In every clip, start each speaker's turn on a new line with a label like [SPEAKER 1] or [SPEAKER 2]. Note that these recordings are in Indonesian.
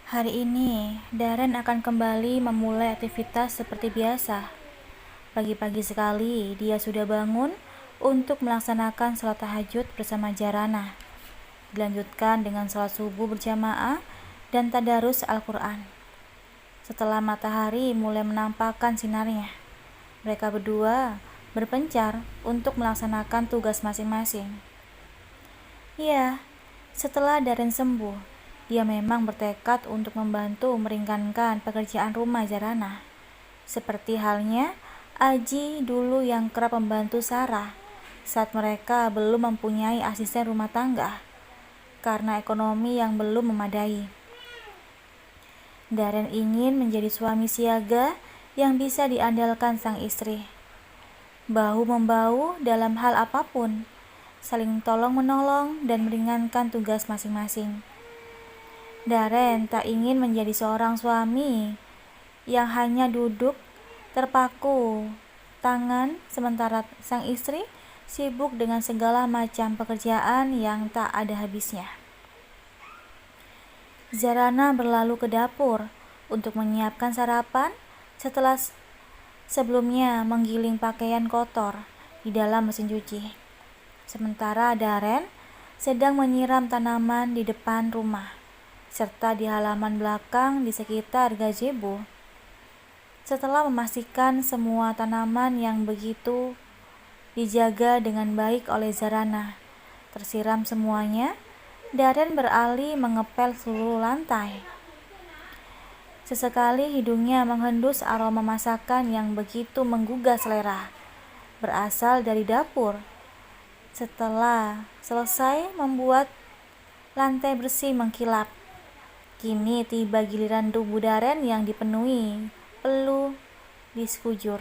[SPEAKER 1] Hari ini, Darren akan kembali memulai aktivitas seperti biasa. Pagi-pagi sekali, dia sudah bangun untuk melaksanakan sholat tahajud bersama Jarana. Dilanjutkan dengan sholat subuh berjamaah dan tadarus Al-Quran. Setelah matahari mulai menampakkan sinarnya, mereka berdua berpencar untuk melaksanakan tugas masing-masing. Ya, setelah Darren sembuh, dia memang bertekad untuk membantu meringankan pekerjaan rumah Jarana. Seperti halnya Aji dulu yang kerap membantu Sarah saat mereka belum mempunyai asisten rumah tangga karena ekonomi yang belum memadai. Darren ingin menjadi suami siaga yang bisa diandalkan sang istri. Bahu-membahu dalam hal apapun, saling tolong-menolong dan meringankan tugas masing-masing. Darren tak ingin menjadi seorang suami yang hanya duduk terpaku tangan sementara sang istri sibuk dengan segala macam pekerjaan yang tak ada habisnya. Zarana berlalu ke dapur untuk menyiapkan sarapan setelah sebelumnya menggiling pakaian kotor di dalam mesin cuci. Sementara Darren sedang menyiram tanaman di depan rumah serta di halaman belakang di sekitar gazebo. Setelah memastikan semua tanaman yang begitu dijaga dengan baik oleh Zarana tersiram semuanya, Darren beralih mengepel seluruh lantai. Sesekali hidungnya menghendus aroma masakan yang begitu menggugah selera, berasal dari dapur. Setelah selesai membuat lantai bersih mengkilap, kini tiba giliran tubuh Darren yang dipenuhi peluh di sekujur.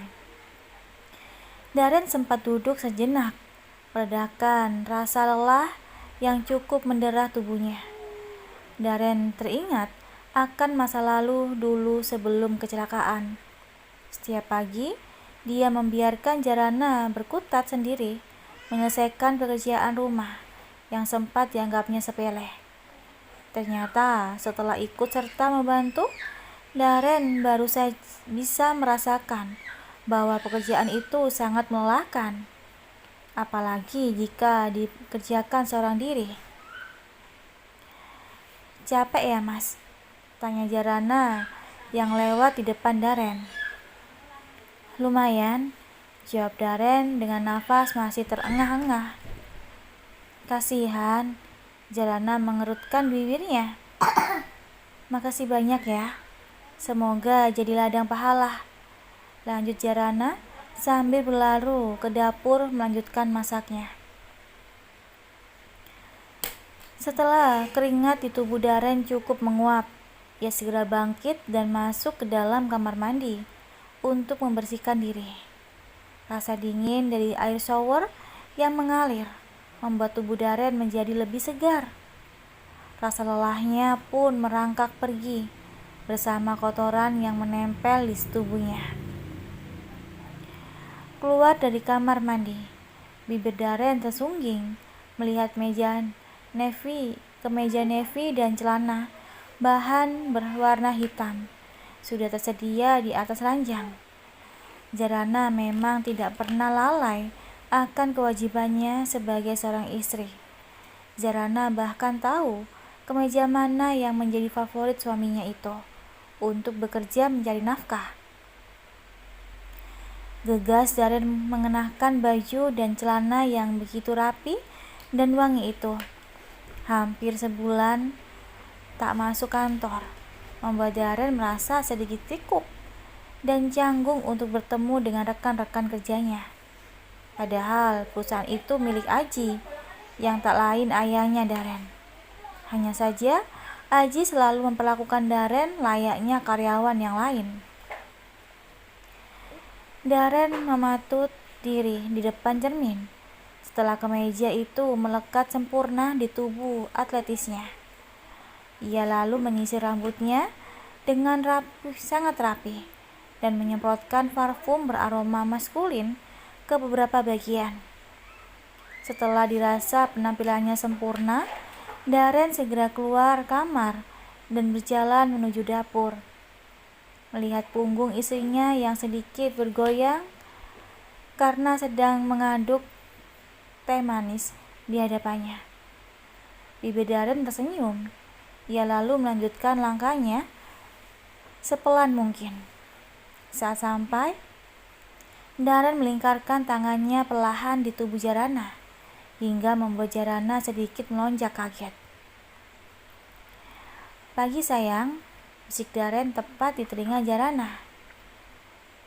[SPEAKER 1] Darren sempat duduk sejenak, meredakan rasa lelah yang cukup mendera tubuhnya. Darren teringat akan masa lalu dulu sebelum kecelakaan. Setiap pagi, dia membiarkan Jarana berkutat sendiri, menyelesaikan pekerjaan rumah yang sempat dianggapnya sepele. Ternyata setelah ikut serta membantu, Darren baru saja bisa merasakan bahwa pekerjaan itu sangat melelahkan, apalagi jika dikerjakan seorang diri. "Capek ya, Mas?" tanya Jarana yang lewat di depan Darren. "Lumayan," jawab Darren dengan nafas masih terengah-engah. "Kasihan," Jarana mengerutkan bibirnya. "Makasih banyak ya. Semoga jadi ladang pahala," lanjut Jarana sambil berlalu ke dapur melanjutkan masaknya. Setelah keringat di tubuh Darren cukup menguap, ia segera bangkit dan masuk ke dalam kamar mandi untuk membersihkan diri. Rasa dingin dari air shower yang mengalir membuat tubuh Darren menjadi lebih segar. Rasa lelahnya pun merangkak pergi bersama kotoran yang menempel di tubuhnya. Keluar dari kamar mandi, bibir Darren tersungging melihat kemeja navy dan celana bahan berwarna hitam sudah tersedia di atas ranjang. Jarana memang tidak pernah lalai akan kewajibannya sebagai seorang istri. Jarana bahkan tahu kemeja mana yang menjadi favorit suaminya itu untuk bekerja mencari nafkah. Gegas Darren mengenakan baju dan celana yang begitu rapi dan wangi itu. Hampir sebulan tak masuk kantor membuat Darren merasa sedikit kikuk dan canggung untuk bertemu dengan rekan-rekan kerjanya. Padahal perusahaan itu milik Aji yang tak lain ayahnya Darren. Hanya saja Aji selalu memperlakukan Darren layaknya karyawan yang lain. Darren mematut diri di depan cermin setelah kemeja itu melekat sempurna di tubuh atletisnya. Ia lalu menyisir rambutnya dengan sangat rapi dan menyemprotkan parfum beraroma maskulin ke beberapa bagian. Setelah dirasa penampilannya sempurna, Darren segera keluar kamar dan berjalan menuju dapur. Melihat punggung istrinya yang sedikit bergoyang karena sedang mengaduk teh manis di hadapannya, bibir Darren tersenyum. Ia lalu melanjutkan langkahnya sepelan mungkin. Saat sampai, Darren melingkarkan tangannya perlahan di tubuh Jarana hingga membuat Jarana sedikit melonjak kaget. "Pagi sayang," bisik Darren tepat di telinga Jarana.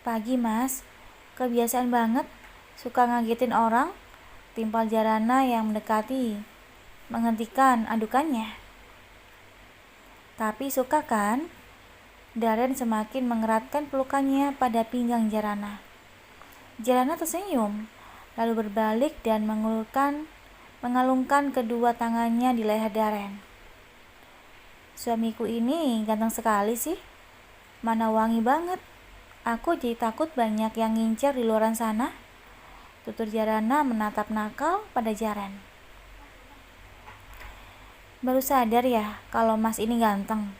[SPEAKER 1] "Pagi mas, kebiasaan banget suka ngagetin orang," timpal Jarana yang mendekati menghentikan adukannya. "Tapi suka kan?" Darren semakin mengeratkan pelukannya pada pinggang Jarana. Jarana tersenyum, lalu berbalik dan mengalungkan kedua tangannya di leher Darren. "Suamiku ini ganteng sekali sih. Mana wangi banget. Aku jadi takut banyak yang ngincer di luaran sana," tutur Jarana menatap nakal pada Darren. "Baru sadar ya kalau mas ini ganteng.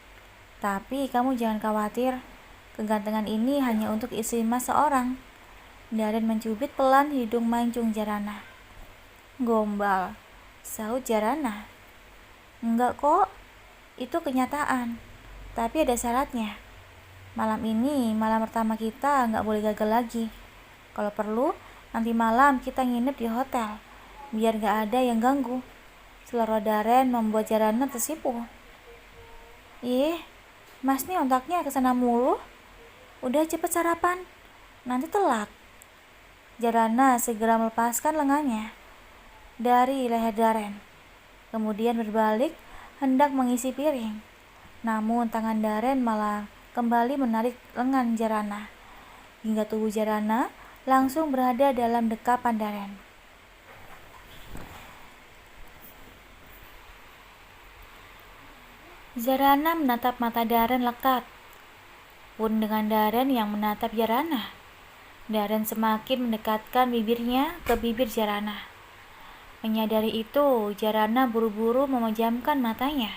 [SPEAKER 1] Tapi kamu jangan khawatir, kegantengan ini hanya untuk istri mas seorang." Darren mencubit pelan hidung mancung Jarana. "Gombal," sahut Jarana. "Enggak kok, itu kenyataan. Tapi ada syaratnya. Malam ini malam pertama kita nggak boleh gagal lagi. Kalau perlu, nanti malam kita nginep di hotel, biar nggak ada yang ganggu." Selera Darren membuat Jarana tersipu. "Ih, mas nih otaknya kesana mulu. Udah cepet sarapan, nanti telat." Jarana segera melepaskan lengannya dari leher Darren, kemudian berbalik hendak mengisi piring. Namun tangan Darren malah kembali menarik lengan Jarana, hingga tubuh Jarana langsung berada dalam dekapan Darren. Jarana menatap mata Darren lekat. Pun dengan Darren yang menatap Jarana, Darren semakin mendekatkan bibirnya ke bibir Jarana. Menyadari itu, Jarana buru-buru memejamkan matanya,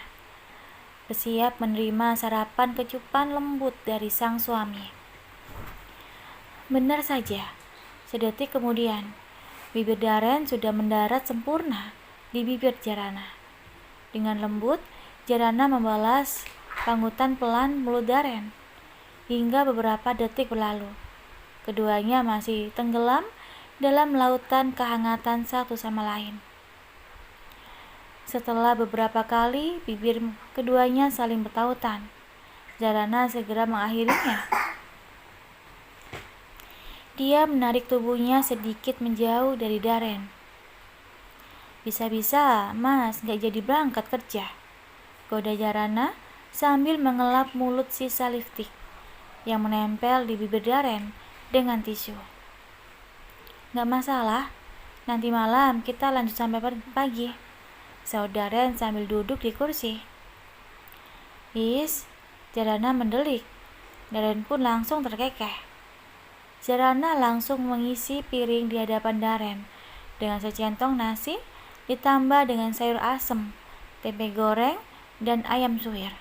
[SPEAKER 1] bersiap menerima sarapan kecupan lembut dari sang suami. Benar saja, sedetik kemudian, bibir Darren sudah mendarat sempurna di bibir Jarana. Dengan lembut, Jarana membalas panggutan pelan mulut Darren. Hingga beberapa detik berlalu, keduanya masih tenggelam dalam lautan kehangatan satu sama lain. Setelah beberapa kali bibir keduanya saling bertautan, Jarana segera mengakhirinya. Dia menarik tubuhnya sedikit menjauh dari Darren. "Bisa-bisa mas gak jadi berangkat kerja," goda Jarana sambil mengelap mulut sisa lipstik yang menempel di bibir Darren dengan tisu. "Gak masalah, nanti malam kita lanjut sampai pagi," sahut Darren sambil duduk di kursi. "Is," Jarana mendelik. Darren pun langsung terkekeh. Jarana langsung mengisi piring di hadapan Darren dengan secentong nasi ditambah dengan sayur asem, tempe goreng, dan ayam suwir.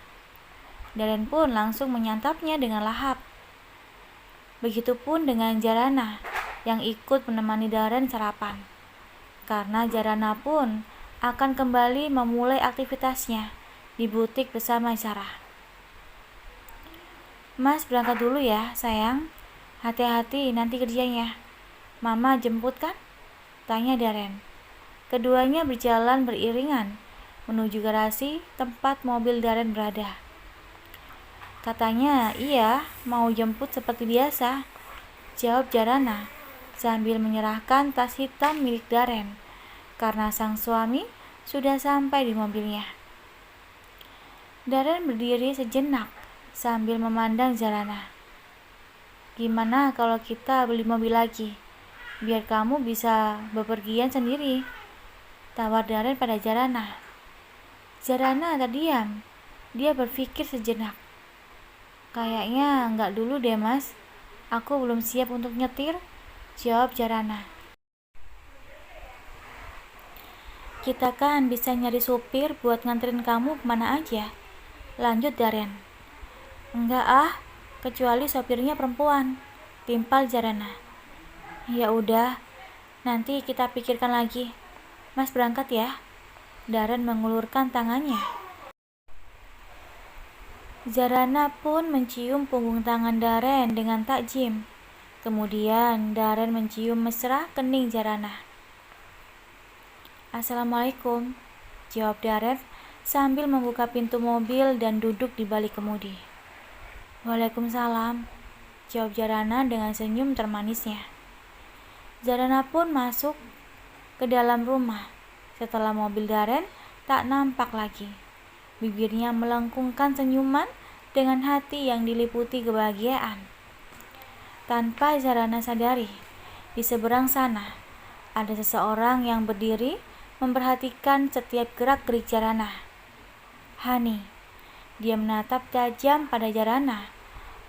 [SPEAKER 1] Darren pun langsung menyantapnya dengan lahap. Begitupun dengan Jarana yang ikut menemani Darren sarapan, karena Jarana pun akan kembali memulai aktivitasnya di butik bersama Sarah. "Mas berangkat dulu ya sayang, hati-hati nanti kerjanya. Mama jemput kan?" tanya Darren. Keduanya berjalan beriringan menuju garasi tempat mobil Darren berada. "Katanya iya, mau jemput seperti biasa," jawab Jarana sambil menyerahkan tas hitam milik Darren karena sang suami sudah sampai di mobilnya. Darren berdiri sejenak sambil memandang Jarana. "Gimana kalau kita beli mobil lagi, biar kamu bisa bepergian sendiri?" tawar Darren pada Jarana. Jarana terdiam. Dia berpikir sejenak. "Kayaknya enggak dulu deh mas, aku belum siap untuk nyetir," jawab Jarana. "Kita kan bisa nyari supir buat nganterin kamu kemana aja," Lanjut Darren. Enggak ah, kecuali sopirnya perempuan, timpal Jarana. Ya udah, nanti kita pikirkan lagi. Mas berangkat ya. Darren mengulurkan tangannya. Jarana pun mencium punggung tangan Darren dengan takjim. Kemudian Darren mencium mesra kening Jarana. Assalamualaikum, jawab Darren sambil membuka pintu mobil dan duduk di balik kemudi. Waalaikumsalam, jawab Jarana dengan senyum termanisnya. Jarana pun masuk ke dalam rumah. Setelah mobil Darren tak nampak lagi. Bibirnya melengkungkan senyuman dengan hati yang diliputi kebahagiaan. Tanpa Jarana sadari, di seberang sana ada seseorang yang berdiri memperhatikan setiap gerak-gerik Jarana. Hani. Dia menatap tajam pada Jarana.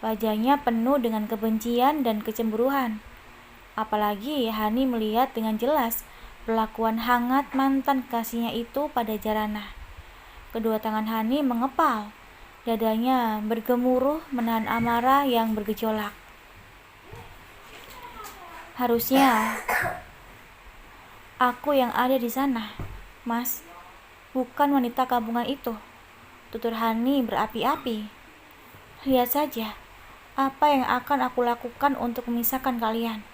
[SPEAKER 1] Wajahnya penuh dengan kebencian dan kecemburuan. Apalagi Hani melihat dengan jelas perlakuan hangat mantan kasihnya itu pada Jarana. Kedua tangan Hani mengepal. Dadanya bergemuruh menahan amarah yang bergejolak. Harusnya aku yang ada di sana, Mas. Bukan wanita kampungan itu. Tutur Hani berapi-api. Lihat saja apa yang akan aku lakukan untuk memisahkan kalian.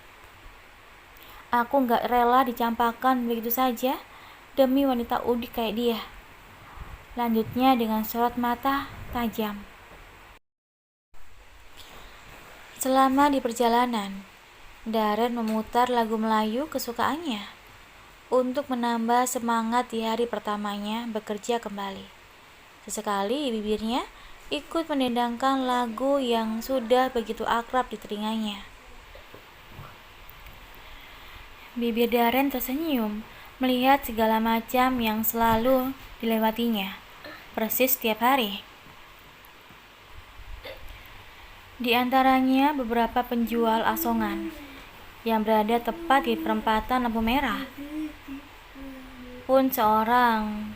[SPEAKER 1] Aku gak rela dicampakkan begitu saja demi wanita udik kayak dia. Lanjutnya dengan sorot mata tajam. Selama di perjalanan, Darren memutar lagu Melayu kesukaannya untuk menambah semangat di hari pertamanya bekerja kembali. Sesekali bibirnya ikut mendendangkan lagu yang sudah begitu akrab di telinganya. Bibir Darren tersenyum melihat segala macam yang selalu dilewatinya, persis setiap hari. Di antaranya beberapa penjual asongan yang berada tepat di perempatan lampu merah. Pun seorang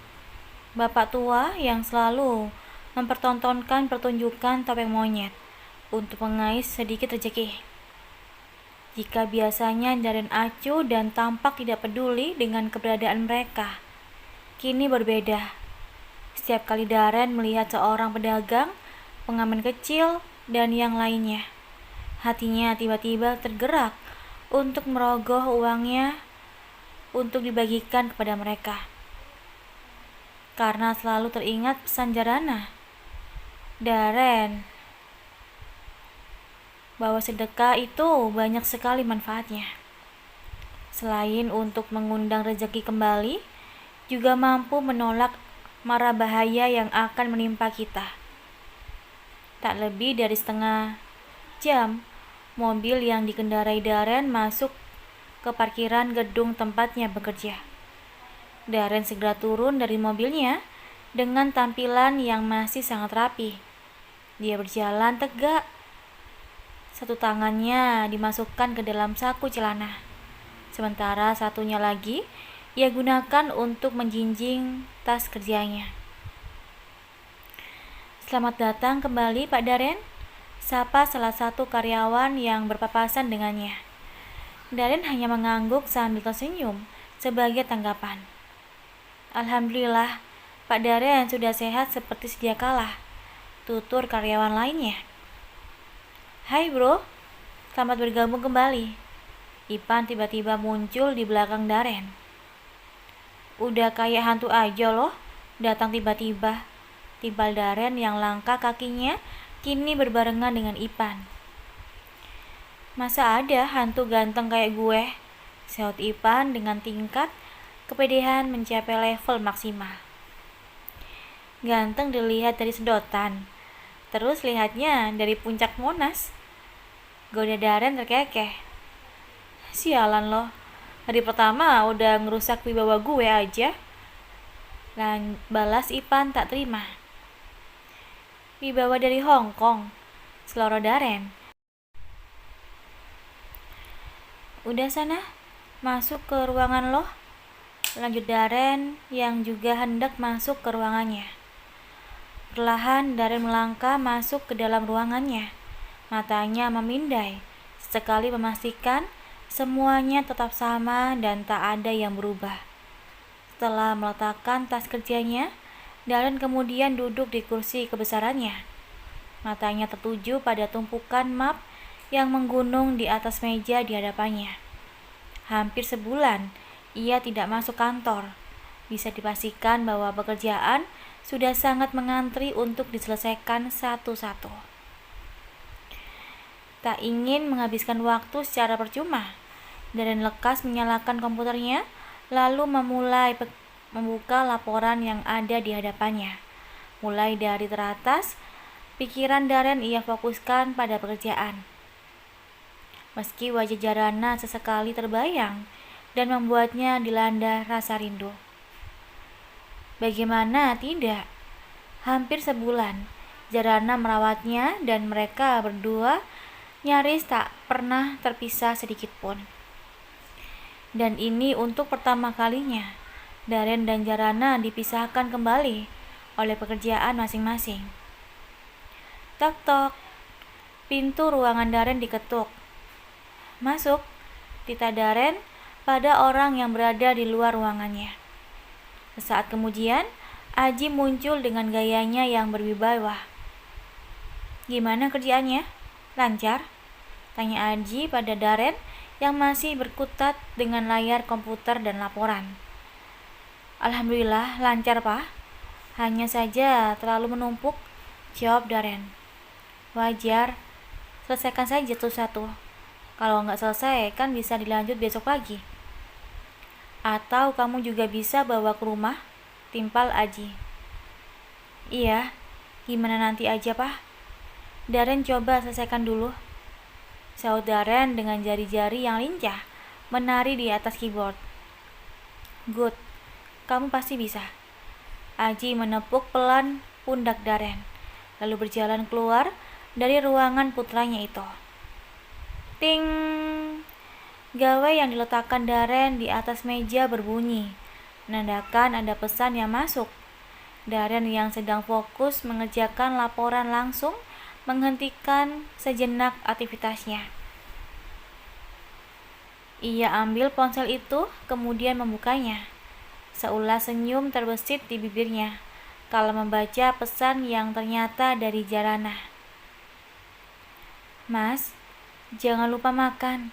[SPEAKER 1] bapak tua yang selalu mempertontonkan pertunjukan topeng monyet untuk mengais sedikit rezeki. Jika biasanya Darren acuh dan tampak tidak peduli dengan keberadaan mereka, kini berbeda. Setiap kali Darren melihat seorang pedagang, pengamen kecil, dan yang lainnya, hatinya tiba-tiba tergerak untuk merogoh uangnya untuk dibagikan kepada mereka. Karena selalu teringat pesan Jarana, Darren, bahwa sedekah itu banyak sekali manfaatnya. Selain untuk mengundang rezeki kembali, juga mampu menolak mara bahaya yang akan menimpa kita. Tak lebih dari setengah jam, mobil yang dikendarai Darren masuk ke parkiran gedung tempatnya bekerja. Darren segera turun dari mobilnya dengan tampilan yang masih sangat rapi. Dia berjalan tegak. Satu tangannya dimasukkan ke dalam saku celana. Sementara satunya lagi ia gunakan untuk menjinjing tas kerjanya. Selamat datang kembali Pak Darren, sapa salah satu karyawan yang berpapasan dengannya. Darren hanya mengangguk sambil tersenyum sebagai tanggapan. Alhamdulillah, Pak Darren sudah sehat seperti sedia kala, tutur karyawan lainnya. Hai bro, selamat bergabung kembali. Ipan tiba-tiba muncul di belakang Darren. Udah kayak hantu aja loh, datang tiba-tiba. Timpal Darren yang langkah kakinya kini berbarengan dengan Ipan. Masa ada hantu ganteng kayak gue? Sahut Ipan dengan tingkat kepedean mencapai level maksimal. Ganteng dilihat dari sedotan, terus lihatnya dari puncak Monas. Goda Darren terkekeh. Sialan loh, hari pertama udah ngerusak wibawa gue aja. Balas Ipan tak terima. Wibawa dari Hong Kong, seloro Darren. Udah sana, masuk ke ruangan lo. Lanjut Darren yang juga hendak masuk ke ruangannya. Perlahan Darren melangkah masuk ke dalam ruangannya. Matanya memindai, sesekali memastikan semuanya tetap sama dan tak ada yang berubah. Setelah meletakkan tas kerjanya, Darren kemudian duduk di kursi kebesarannya. Matanya tertuju pada tumpukan map yang menggunung di atas meja di hadapannya. Hampir sebulan ia tidak masuk kantor. Bisa dipastikan bahwa pekerjaan sudah sangat mengantri untuk diselesaikan satu-satu. Tak ingin menghabiskan waktu secara percuma, Darren lekas menyalakan komputernya, lalu memulai membuka laporan yang ada di hadapannya. Mulai dari teratas, pikiran Darren ia fokuskan pada pekerjaan. Meski wajah Jarana sesekali terbayang dan membuatnya dilanda rasa rindu. Bagaimana tidak? Hampir sebulan, Jarana merawatnya dan mereka berdua nyaris tak pernah terpisah sedikit pun. Dan ini untuk pertama kalinya, Darren dan Jarana dipisahkan kembali oleh pekerjaan masing-masing. Tok-tok, pintu ruangan Darren diketuk. Masuk, tita Darren pada orang yang berada di luar ruangannya. Sesaat kemudian, Aji muncul dengan gayanya yang berwibawa. Gimana kerjaannya? Lancar? Tanya Aji pada Darren yang masih berkutat dengan layar komputer dan laporan. Alhamdulillah lancar, Pak. Hanya saja terlalu menumpuk, jawab Darren. Wajar, selesaikan saja satu-satu. Kalau nggak selesai kan bisa dilanjut besok pagi. Atau kamu juga bisa bawa ke rumah, timpal Aji. Iya, gimana nanti aja, Pak? Darren coba selesaikan dulu. Sahut Darren dengan jari-jari yang lincah menari di atas keyboard. Good, kamu pasti bisa. Aji menepuk pelan pundak Darren, lalu berjalan keluar dari ruangan putranya itu. Ting! Gawai yang diletakkan Darren di atas meja berbunyi, menandakan ada pesan yang masuk. Darren yang sedang fokus mengerjakan laporan langsung menghentikan sejenak aktivitasnya. Ia ambil ponsel itu, kemudian membukanya. Seulas senyum terbesit di bibirnya kalau membaca pesan yang ternyata dari Jarana. Mas, jangan lupa makan.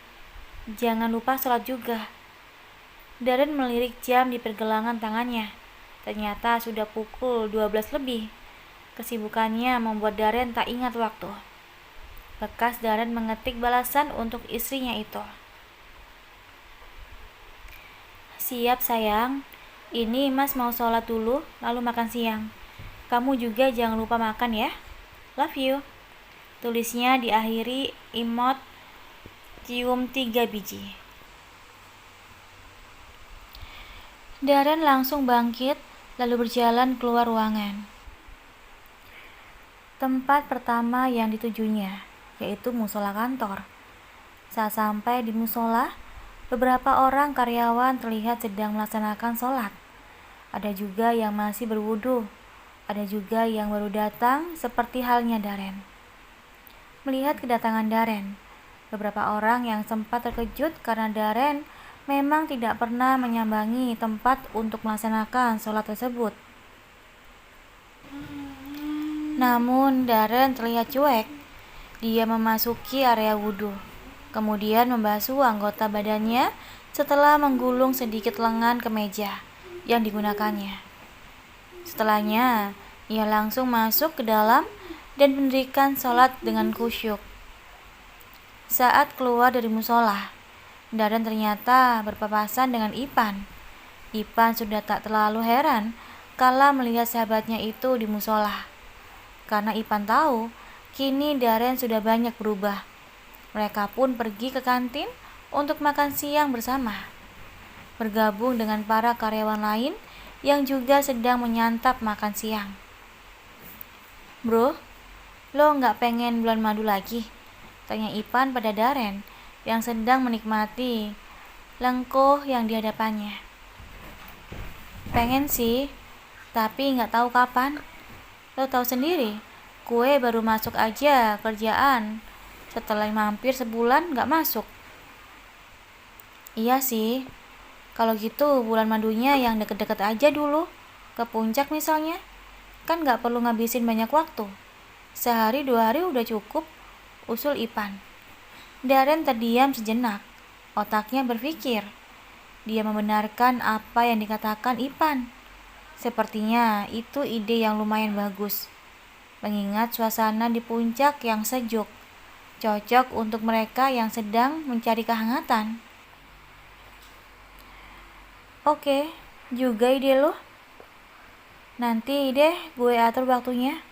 [SPEAKER 1] Jangan lupa sholat juga. Darren melirik jam di pergelangan tangannya. Ternyata sudah pukul 12 lebih. Kesibukannya membuat Darren tak ingat waktu. Bekas Darren mengetik balasan untuk istrinya itu. Siap sayang, ini Mas mau sholat dulu lalu makan siang. Kamu juga jangan lupa makan ya. Love you. Tulisnya diakhiri emot cium 3 biji. Darren langsung bangkit lalu berjalan keluar ruangan. Tempat pertama yang ditujunya yaitu musola kantor. Saat sampai di musola, beberapa orang karyawan terlihat sedang melaksanakan sholat. Ada juga yang masih berwudu, ada juga yang baru datang seperti halnya Darren. Melihat kedatangan Darren, beberapa orang yang sempat terkejut karena Darren memang tidak pernah menyambangi tempat untuk melaksanakan sholat tersebut. Namun Darren terlihat cuek. Dia memasuki area wudhu, kemudian membasuh anggota badannya setelah menggulung sedikit lengan ke meja yang digunakannya. Setelahnya, ia langsung masuk ke dalam dan mendirikan sholat dengan khusyuk. Saat keluar dari musola, Darren ternyata berpapasan dengan Ipan. Ipan sudah tak terlalu heran kala melihat sahabatnya itu di musola. Karena Ipan tahu, kini Darren sudah banyak berubah. Mereka pun pergi ke kantin untuk makan siang bersama, bergabung dengan para karyawan lain yang juga sedang menyantap makan siang. Bro, lo nggak pengen bulan madu lagi? Tanya Ipan pada Darren yang sedang menikmati lengkoh yang di hadapannya. Pengen sih, tapi nggak tahu kapan. Lo tahu sendiri, gue baru masuk aja kerjaan. Setelah hampir sebulan gak masuk. Iya sih, kalau gitu bulan madunya yang deket-deket aja dulu. Ke puncak misalnya. Kan gak perlu ngabisin banyak waktu. Sehari 2 hari udah cukup, usul Ipan. Darren terdiam sejenak. Otaknya berpikir. Dia membenarkan apa yang dikatakan Ipan. Sepertinya itu ide yang lumayan bagus. Mengingat suasana di puncak yang sejuk, cocok untuk mereka yang sedang mencari kehangatan. Oke, juga ide lo. Nanti deh gue atur waktunya.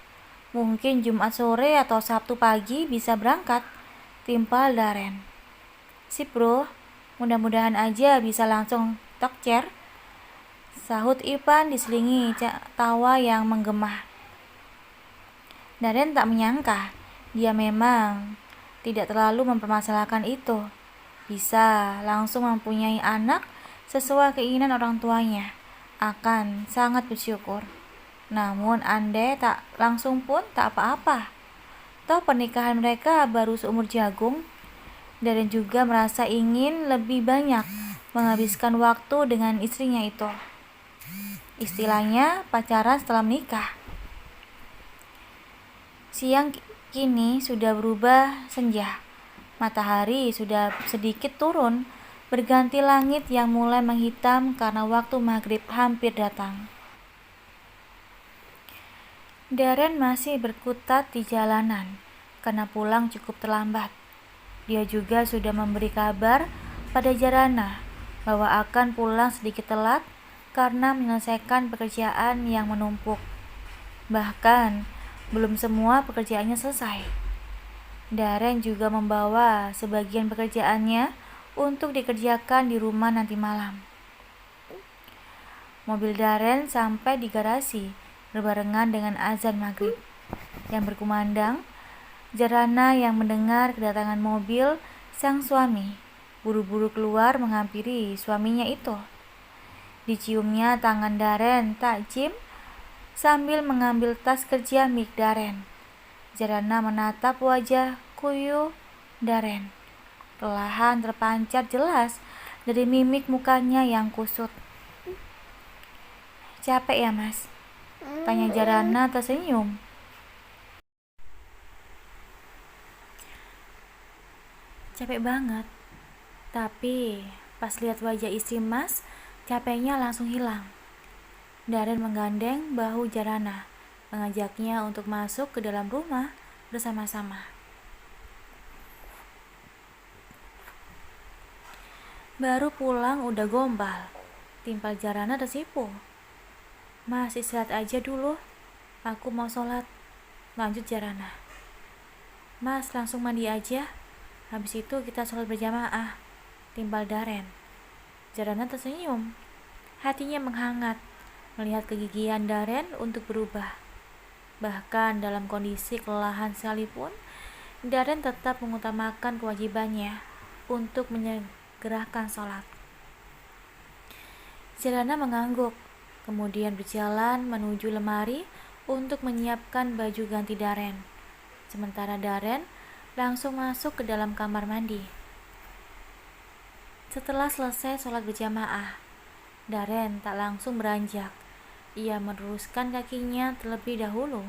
[SPEAKER 1] Mungkin Jumat sore atau Sabtu pagi bisa berangkat, timpal Darren. Sip bro, mudah-mudahan aja bisa langsung tokcer, sahut Ipan diselingi tawa yang menggema. Darren tak menyangka, dia memang tidak terlalu mempermasalahkan itu. Bisa langsung mempunyai anak sesuai keinginan orang tuanya, akan sangat bersyukur. Namun andai tak langsung pun tak apa-apa. Toh pernikahan mereka baru seumur jagung. Darren juga merasa ingin lebih banyak menghabiskan waktu dengan istrinya itu. Istilahnya pacaran setelah menikah. Siang kini sudah berubah senja. Matahari sudah sedikit turun, berganti langit yang mulai menghitam karena waktu maghrib hampir datang. Darren masih berkutat di jalanan karena pulang cukup terlambat. Dia juga sudah memberi kabar pada Jarana bahwa akan pulang sedikit telat karena menyelesaikan pekerjaan yang menumpuk. Bahkan, belum semua pekerjaannya selesai. Darren juga membawa sebagian pekerjaannya untuk dikerjakan di rumah nanti malam. Mobil Darren sampai di garasi berbarengan dengan azan maghrib yang berkumandang. Jarana yang mendengar kedatangan mobil sang suami buru-buru keluar menghampiri suaminya itu. Diciumnya tangan Darren takjim sambil mengambil tas kerja milik Darren. Jarana menatap wajah kuyu Darren. Perlahan terpancar jelas dari mimik mukanya yang kusut. Capek ya mas? Tanya Jarana tersenyum. Capek banget. Tapi pas lihat wajah istri mas, capeknya langsung hilang. Darren menggandeng bahu Jarana, mengajaknya untuk masuk ke dalam rumah bersama-sama. Baru pulang udah gombal, timpal Jarana tersipu. Mas istirahat aja dulu, aku mau sholat, lanjut Jarana. Mas langsung mandi aja, habis itu kita sholat berjamaah, timbal Darren. Jarana tersenyum, hatinya menghangat melihat kegigihan Darren untuk berubah. Bahkan dalam kondisi kelelahan sekalipun, Darren tetap mengutamakan kewajibannya untuk menyegerakan sholat. Jarana mengangguk, kemudian berjalan menuju lemari untuk menyiapkan baju ganti Darren. Sementara Darren langsung masuk ke dalam kamar mandi. Setelah selesai sholat berjamaah, Darren tak langsung beranjak. Ia meluruskan kakinya terlebih dahulu.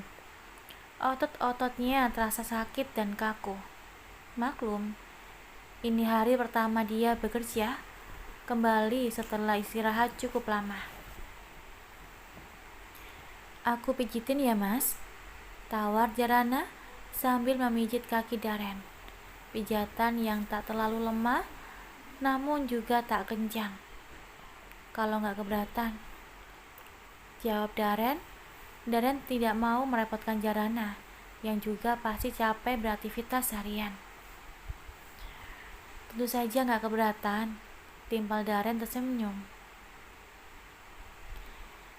[SPEAKER 1] Otot-ototnya terasa sakit dan kaku. Maklum, ini hari pertama dia bekerja kembali setelah istirahat cukup lama. Aku pijitin ya mas, tawar Jarana sambil memijit kaki Darren. Pijatan yang tak terlalu lemah, namun juga tak kencang. Kalau nggak keberatan, jawab Darren. Darren tidak mau merepotkan Jarana, yang juga pasti capek beraktivitas harian. Tentu saja nggak keberatan, timpal Darren tersenyum.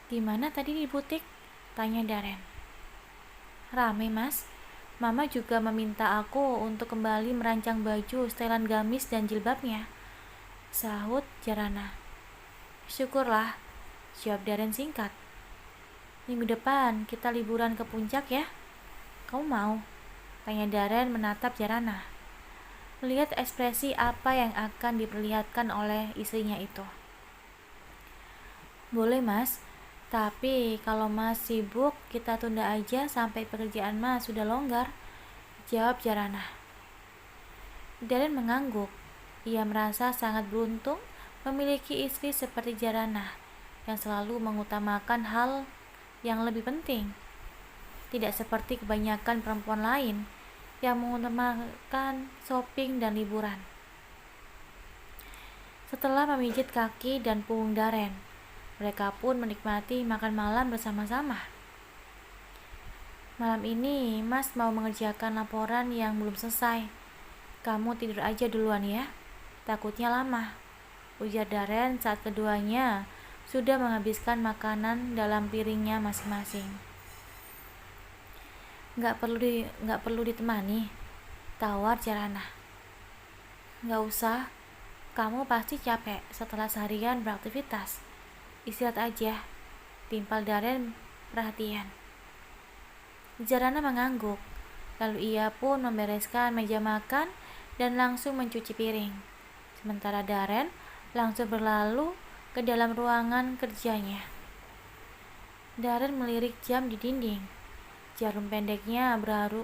[SPEAKER 1] Gimana tadi di butik? Tanya Darren. Rame mas. Mama juga meminta aku untuk kembali merancang baju setelan gamis dan jilbabnya, sahut Jarana. Syukurlah, jawab Darren singkat. Minggu depan kita liburan ke puncak ya. Kamu mau? Tanya Darren menatap Jarana, melihat ekspresi apa yang akan diperlihatkan oleh istrinya itu. Boleh mas, tapi kalau mas sibuk kita tunda aja sampai pekerjaan mas sudah longgar, jawab Jarana. Darren mengangguk. Ia merasa sangat beruntung memiliki istri seperti Jarana yang selalu mengutamakan hal yang lebih penting. Tidak seperti kebanyakan perempuan lain yang mengutamakan shopping dan liburan. Setelah memijit kaki dan punggung Darren, mereka pun menikmati makan malam bersama-sama. Malam ini, Mas mau mengerjakan laporan yang belum selesai. Kamu tidur aja duluan ya, takutnya lama, ujar Darren saat keduanya sudah menghabiskan makanan dalam piringnya masing-masing. Nggak perlu ditemani, tawar Jarana. Nggak usah, kamu pasti capek setelah seharian beraktivitas. Istirahat aja, timpal Darren perhatian. Jarana mengangguk, lalu ia pun membereskan meja makan dan langsung mencuci piring. Sementara Darren langsung berlalu ke dalam ruangan kerjanya. Darren melirik jam di dinding. Jarum pendeknya baru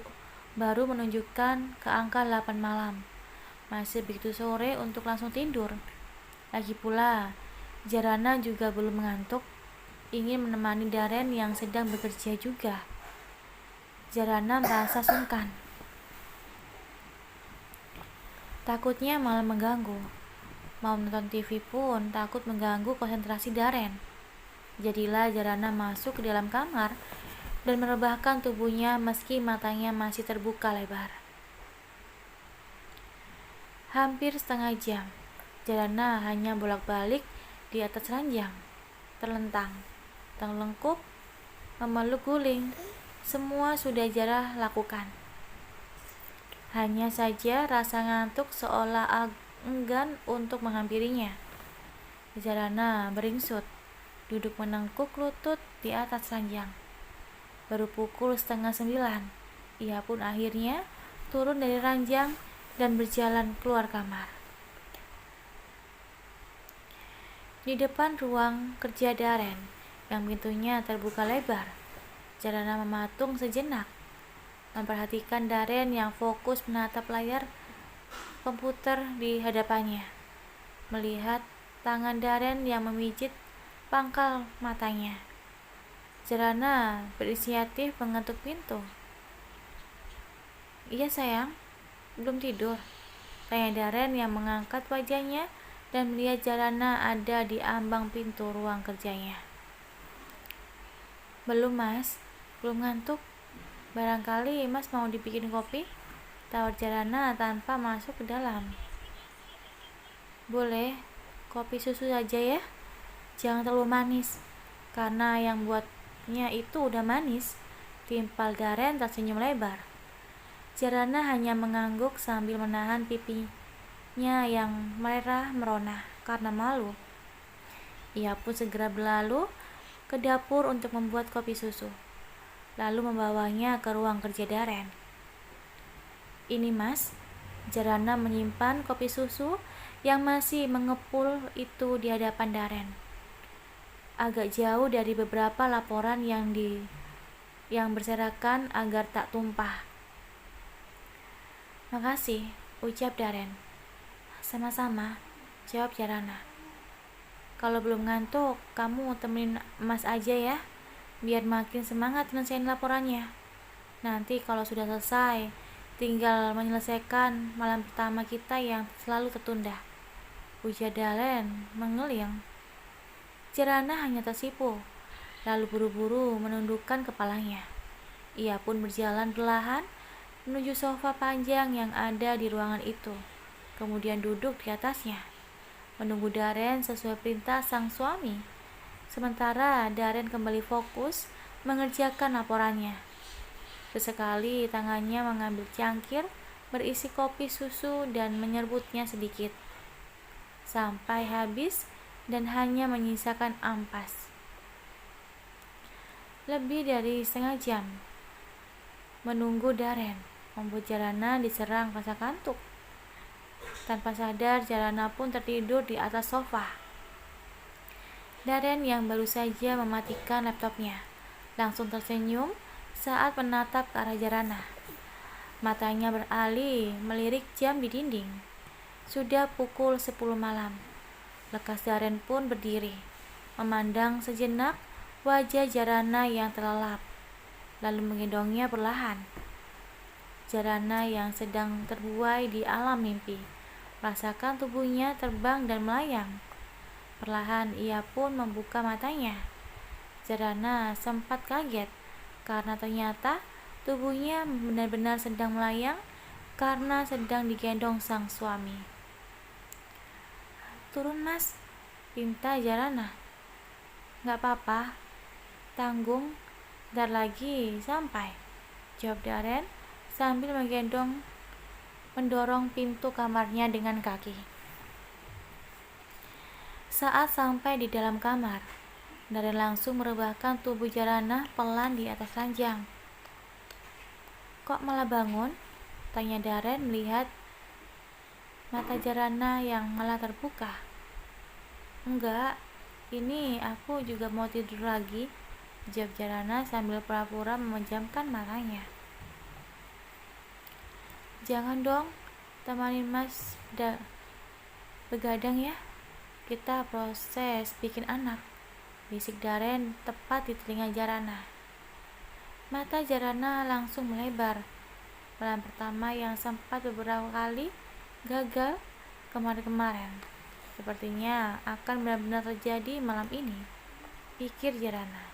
[SPEAKER 1] menunjukkan ke angka 8 malam. Masih begitu sore untuk langsung tidur. Lagi pula, Jarana juga belum mengantuk, ingin menemani Darren yang sedang bekerja juga. Jarana merasa sungkan. Takutnya malah mengganggu. Mau nonton TV pun takut mengganggu konsentrasi Darren. Jadilah Jarana masuk ke dalam kamar dan merebahkan tubuhnya meski matanya masih terbuka lebar. Hampir setengah jam, Jarana hanya bolak-balik di atas ranjang, terlentang, terlengkup, memeluk guling. Semua sudah Jarana lakukan. Hanya saja rasa ngantuk seolah enggan untuk menghampirinya. Jarana beringsut, duduk menengkuk lutut di atas ranjang. Baru pukul 8:30, ia pun akhirnya turun dari ranjang dan berjalan keluar kamar. Di depan ruang kerja Darren, yang pintunya terbuka lebar, Jarana mematung sejenak, memperhatikan Darren yang fokus menatap layar komputer di hadapannya, melihat tangan Darren yang memijit pangkal matanya. Jarana berinisiatif mengetuk pintu. Iya sayang, belum tidur? Tanya Darren yang mengangkat wajahnya dan melihat Jarana ada di ambang pintu ruang kerjanya. Belum mas, belum ngantuk. Barangkali mas mau dibikin kopi? Tawar Jarana tanpa masuk ke dalam. Boleh, kopi susu saja ya. Jangan terlalu manis, karena yang buatnya itu udah manis. Timpal Darren tersenyum lebar. Jarana hanya mengangguk sambil menahan pipinya yang merah merona karena malu. Ia pun segera berlalu ke dapur untuk membuat kopi susu, lalu membawanya ke ruang kerja Darren. Ini mas, Jarana menyimpan kopi susu yang masih mengepul itu di hadapan Darren, agak jauh dari beberapa laporan yang berserakan agar tak tumpah. Makasih, ucap Darren. Sama-sama, jawab Jarana. Kalau belum ngantuk, kamu temenin mas aja ya, biar makin semangat menyelesaikan laporannya. Nanti kalau sudah selesai, tinggal menyelesaikan malam pertama kita yang selalu tertunda, ujar Darren mengeleng. Jarana hanya tersipu, lalu buru-buru menundukkan kepalanya. Ia pun berjalan perlahan menuju sofa panjang yang ada di ruangan itu, kemudian duduk di atasnya, menunggu Darren sesuai perintah sang suami. Sementara Darren kembali fokus mengerjakan laporannya. Sesekali tangannya mengambil cangkir berisi kopi susu dan menyerbutnya sedikit, sampai habis dan hanya menyisakan ampas. Lebih dari setengah jam menunggu Darren membuat Jarana diserang rasa kantuk. Tanpa sadar, Jarana pun tertidur di atas sofa. Darren yang baru saja mematikan laptopnya langsung tersenyum saat menatap ke arah Jarana. Matanya beralih melirik jam di dinding. Sudah pukul 10 malam. Lekas Darren pun berdiri, memandang sejenak wajah Jarana yang terlelap, lalu menggendongnya perlahan. Jarana yang sedang terbuai di alam mimpi merasakan tubuhnya terbang dan melayang. Perlahan ia pun membuka matanya. Jarana sempat kaget karena ternyata tubuhnya benar-benar sedang melayang karena sedang digendong sang suami. "Turun mas," pinta Jarana. "Gak apa-apa, tanggung, bentar lagi sampai," jawab Darren sambil mendorong pintu kamarnya dengan kaki. Saat sampai di dalam kamar, Darren langsung merebahkan tubuh Jarana pelan di atas ranjang. "Kok malah bangun?" tanya Darren melihat mata Jarana yang malah terbuka. "Enggak, ini aku juga mau tidur lagi," jawab Jarana sambil pura-pura memejamkan matanya. "Jangan dong, temanin mas begadang ya, kita proses bikin anak," bisik Darren tepat di telinga Jarana. Mata Jarana langsung melebar. Malam pertama yang sempat beberapa kali gagal kemarin-kemarin sepertinya akan benar-benar terjadi malam ini, pikir Jarana.